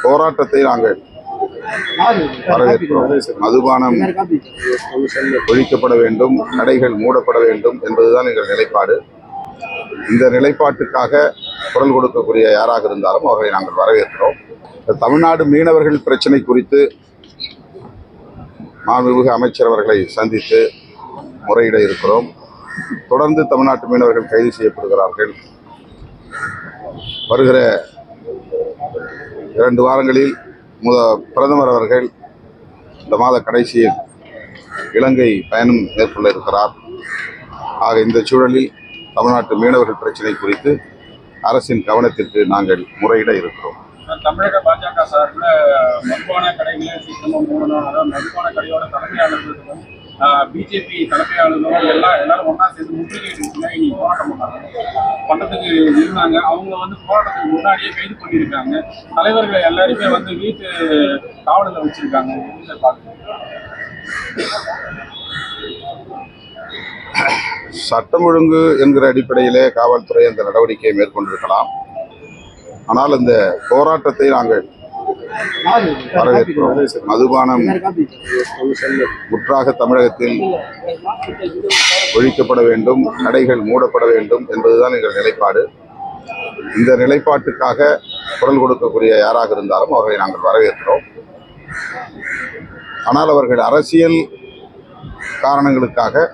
போராட்டத்தை நாங்கள் வரவேற்கிறோம். மதுபானம் ஒழிக்கப்பட வேண்டும், கடைகள் மூடப்பட வேண்டும் என்பதுதான் எங்கள் நிலைப்பாடு. இந்த நிலைப்பாட்டுக்காக குரல் கொடுக்கக்கூடிய யாராக இருந்தாலும் அவர்களை நாங்கள் வரவேற்கிறோம். தமிழ்நாடு மீனவர்கள் பிரச்சனை குறித்து மாண்புமிகு அமைச்சர் அவர்களை சந்தித்து முறையிட இருக்கிறோம். தொடர்ந்து தமிழ்நாட்டு மீனவர்கள் கைது செய்யப்படுகிறார்கள். வருகிற 2 வாரங்களில் பிரதமர் அவர்கள் இந்த மாத கடைசியில் இலங்கை பயணம் மேற்கொள்ள இருக்கிறார். ஆக இந்த சூழலில் தமிழ்நாட்டு மீனவர்கள் பிரச்சனை குறித்து அரசின் கவனத்திற்கு நாங்கள் முறையிட இருக்கிறோம். தமிழக பாஜக சார்பில் மதுபான கடைகளை சீக்கிரமாக மூடணும், அதாவது மதுபான கடையோட தலைமையாளர்களுக்கும் பிஜேபி தலைமையாளர்களும் எல்லாரும் ஒன்றா சேர்ந்து முற்றுகையிட்டு இனி போராட்டம் பண்ணதுக்கு இருந்தாங்க. அவங்க போராட்டத்துக்கு முன்னாடியே கைது பண்ணியிருக்காங்க. தலைவர்கள் எல்லாருமே வீட்டு காவலில் வச்சிருக்காங்க. சட்டம் ஒழுங்கு என்கிற அடிப்படையிலே காவல்துறை அந்த நடவடிக்கையை மேற்கொண்டிருக்கலாம். ஆனால் இந்த போராட்டத்தை நாங்கள் வரவேற்கிறோம். மதுபானம் முற்றாக தமிழகத்தில் ஒழிக்கப்பட வேண்டும், கடைகள் மூடப்பட வேண்டும் என்பதுதான் எங்கள் நிலைப்பாடு. இந்த நிலைப்பாட்டுக்காக குரல் கொடுக்கக்கூடிய யாராக இருந்தாலும் அவர்களை நாங்கள் வரவேற்கிறோம். ஆனால் அவர்கள் அரசியல் காரணங்களுக்காக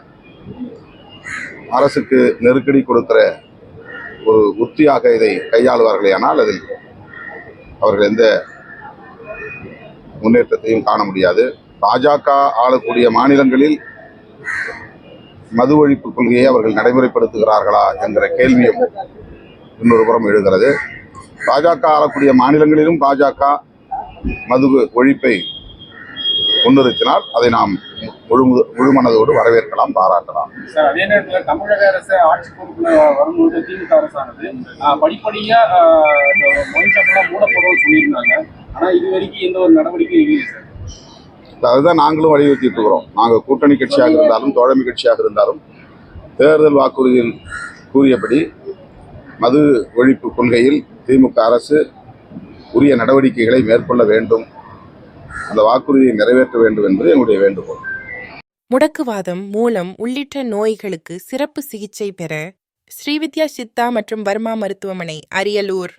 அரசுக்கு நெருக்கடி கொடுக்கிற ஒரு உத்தியாக இதை கையாளுவார்களே ஆனால் அதில் அவர்கள் எந்த முன்னேற்றத்தையும் காண முடியாது. பாஜக ஆளக்கூடிய மாநிலங்களில் மது ஒழிப்பு கொள்கையை அவர்கள் நடைமுறைப்படுத்துகிறார்களா என்கிற கேள்வியும் இன்னொரு புறம் எழுகிறது. பாஜக ஆளக்கூடிய மாநிலங்களிலும் பாஜக மது ஒழிப்பை முன்னிறுத்தினால் அதை நாம் முழு மனதோடு வரவேற்கலாம், பாராட்டலாம். சார், அதே நேரத்தில் தமிழக அரசு ஆட்சி பொறுப்புல வரும்போது திமுக அரசானது படிப்படியா மொழி ஷாப்லாம் மூடப்படும் சொல்லியிருந்தாங்க. ஆனா இது வரைக்கும் எந்த ஒரு நடவடிக்கையும் இல்லை சார். அதுதான் நாங்களும் வலியுறுத்திட்டு இருக்கிறோம். நாங்கள் கூட்டணி கட்சியாக இருந்தாலும் தோழமை கட்சியாக இருந்தாலும் தேர்தல் வாக்குறுதியில் கூறியபடி மது ஒழிப்பு கொள்கையில் திமுக அரசு உரிய நடவடிக்கைகளை மேற்கொள்ள வேண்டும், அந்த வாக்குறுதியை நிறைவேற்ற வேண்டும் என்பது எங்களுடைய வேண்டுகோள். முடக்குவாதம், மூலம் உள்ளிட்ட நோய்களுக்கு சிறப்பு சிகிச்சை பெற ஸ்ரீவித்யா சித்தா மற்றும் வர்மா மருத்துவமனை, அரியலூர்.